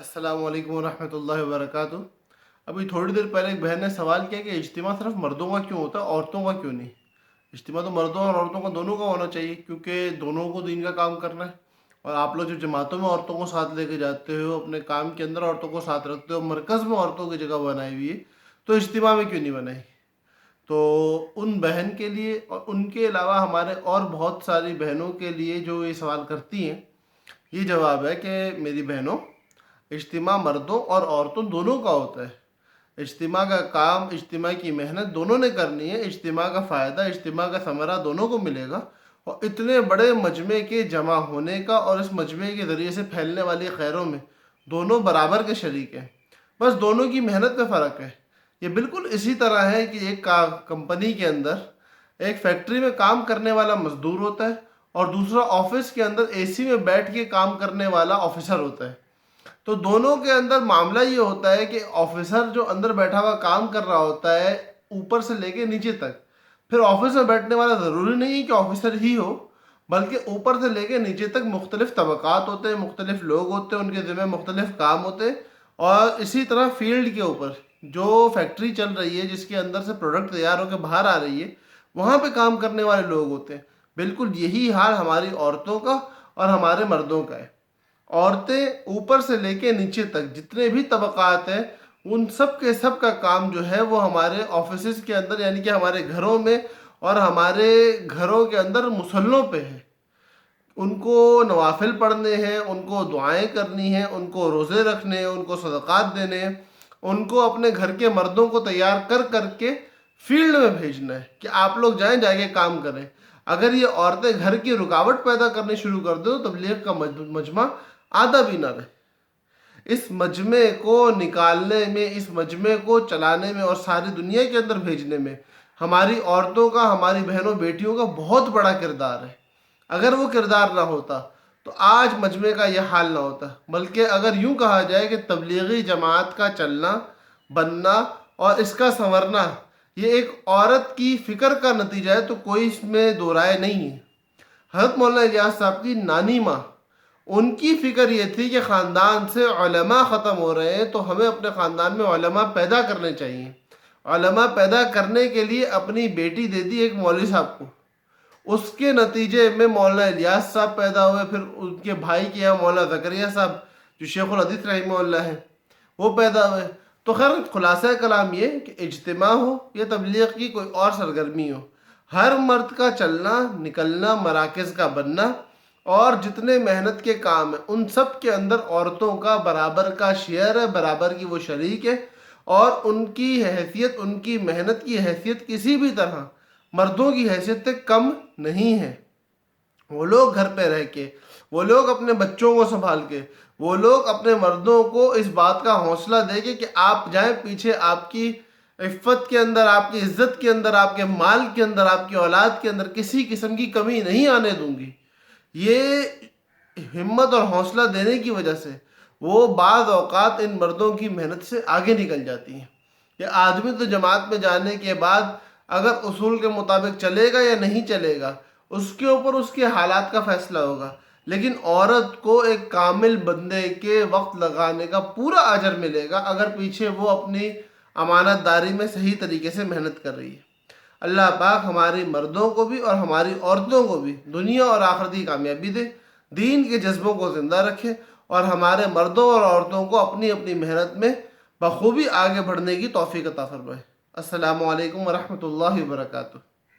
السلام علیکم ورحمۃ اللہ وبرکاتہ۔ ابھی تھوڑی دیر پہلے ایک بہن نے سوال کیا کہ اجتماع صرف مردوں کا کیوں ہوتا ہے، عورتوں کا کیوں نہیں؟ اجتماع تو مردوں اور عورتوں کا دونوں کا ہونا چاہیے، کیونکہ دونوں کو دین کا کام کرنا ہے۔ اور آپ لوگ جو جماعتوں میں عورتوں کو ساتھ لے کے جاتے ہو، اپنے کام کے اندر عورتوں کو ساتھ رکھتے ہو، مرکز میں عورتوں کی جگہ بنائی ہوئی ہے، تو اجتماع میں کیوں نہیں بنائی؟ تو ان بہن کے لیے اور ان کے علاوہ ہمارے اور بہت ساری بہنوں کے لیے جو یہ سوال کرتی ہیں، یہ جواب ہے کہ میری بہنوں، اجتماع مردوں اور عورتوں دونوں کا ہوتا ہے۔ اجتماع کا کام، اجتماع کی محنت دونوں نے کرنی ہے، اجتماع کا فائدہ، اجتماع کا ثمرہ دونوں کو ملے گا، اور اتنے بڑے مجمع کے جمع ہونے کا اور اس مجمع کے ذریعے سے پھیلنے والی خیروں میں دونوں برابر کے شریک ہیں، بس دونوں کی محنت میں فرق ہے۔ یہ بالکل اسی طرح ہے کہ ایک کمپنی کے اندر ایک فیکٹری میں کام کرنے والا مزدور ہوتا ہے اور دوسرا آفس کے اندر اے سی میں بیٹھ کے کام کرنے والا آفیسر ہوتا ہے۔ تو دونوں کے اندر معاملہ یہ ہوتا ہے کہ آفیسر جو اندر بیٹھا ہوا کام کر رہا ہوتا ہے اوپر سے لے کے نیچے تک، پھر آفس میں بیٹھنے والا ضروری نہیں ہے کہ آفیسر ہی ہو، بلکہ اوپر سے لے کے نیچے تک مختلف طبقات ہوتے ہیں، مختلف لوگ ہوتے ہیں، ان کے ذمہ مختلف کام ہوتے ہیں۔ اور اسی طرح فیلڈ کے اوپر جو فیکٹری چل رہی ہے، جس کے اندر سے پروڈکٹ تیار ہو کے باہر آ رہی ہے، وہاں پہ کام کرنے والے لوگ ہوتے ہیں۔ بالکل یہی حال ہماری عورتوں کا اور ہمارے مردوں کا ہے۔ عورتیں اوپر سے لے کے نیچے تک جتنے بھی طبقات ہیں، ان سب کے سب کا کام جو ہے وہ ہمارے آفیسز کے اندر، یعنی کہ ہمارے گھروں میں اور ہمارے گھروں کے اندر مسلوں پہ ہے۔ ان کو نوافل پڑھنے ہیں، ان کو دعائیں کرنی ہیں، ان کو روزے رکھنے ہیں، ان کو صدقات دینے ہیں، ان کو اپنے گھر کے مردوں کو تیار کر کر کے فیلڈ میں بھیجنا ہے کہ آپ لوگ جائیں، جا کے کام کریں۔ اگر یہ عورتیں گھر کی رکاوٹ پیدا کرنی شروع کر دیں تو تبلیغ کا مجمع آدھا بھی نہ رہے۔ اس مجمع کو نکالنے میں، اس مجمع کو چلانے میں اور ساری دنیا کے اندر بھیجنے میں ہماری عورتوں کا، ہماری بہنوں بیٹیوں کا بہت بڑا کردار ہے۔ اگر وہ کردار نہ ہوتا تو آج مجمع کا یہ حال نہ ہوتا، بلکہ اگر یوں کہا جائے کہ تبلیغی جماعت کا چلنا، بننا اور اس کا سنورنا یہ ایک عورت کی فکر کا نتیجہ ہے، تو کوئی اس میں دو رائے نہیں ہے۔ حضرت مولانا الیاس صاحب کی نانی ماں، ان کی فکر یہ تھی کہ خاندان سے علماء ختم ہو رہے ہیں، تو ہمیں اپنے خاندان میں علماء پیدا کرنے چاہیے۔ علماء پیدا کرنے کے لیے اپنی بیٹی دے دی ایک مولوی صاحب کو۔ اس کے نتیجے میں مولانا الیاس صاحب پیدا ہوئے، پھر ان کے بھائی کے یہاں مولانا زکریا صاحب جو شیخ الحدیث رحمہ اللہ ہیں وہ پیدا ہوئے۔ تو خیر خلاصہ کلام یہ کہ اجتماع ہو یا تبلیغ کی کوئی اور سرگرمی ہو، ہر مرد کا چلنا، نکلنا، مراکز کا بننا اور جتنے محنت کے کام ہیں ان سب کے اندر عورتوں کا برابر کا شیئر ہے، برابر کی وہ شریک ہے، اور ان کی حیثیت، ان کی محنت کی حیثیت کسی بھی طرح مردوں کی حیثیت سے کم نہیں ہے۔ وہ لوگ گھر پہ رہ کے، وہ لوگ اپنے بچوں کو سنبھال کے، وہ لوگ اپنے مردوں کو اس بات کا حوصلہ دے کے کہ آپ جائیں پیچھے، آپ کی عفت کے اندر، آپ کی عزت کے اندر، آپ کے مال کے اندر، آپ کی اولاد کے اندر کسی قسم کی کمی نہیں آنے دوں گی، یہ ہمت اور حوصلہ دینے کی وجہ سے وہ بعض اوقات ان مردوں کی محنت سے آگے نکل جاتی ہیں۔ یہ آدمی تو جماعت میں جانے کے بعد اگر اصول کے مطابق چلے گا یا نہیں چلے گا، اس کے اوپر اس کے حالات کا فیصلہ ہوگا، لیکن عورت کو ایک کامل بندے کے وقت لگانے کا پورا اجر ملے گا اگر پیچھے وہ اپنی امانت داری میں صحیح طریقے سے محنت کر رہی ہے۔ اللہ پاک ہماری مردوں کو بھی اور ہماری عورتوں کو بھی دنیا اور آخرتی کامیابی دے، دین کے جذبوں کو زندہ رکھے، اور ہمارے مردوں اور عورتوں کو اپنی اپنی محنت میں بخوبی آگے بڑھنے کی توفیق عطا فرمائے۔ السلام علیکم ورحمۃ اللہ وبرکاتہ۔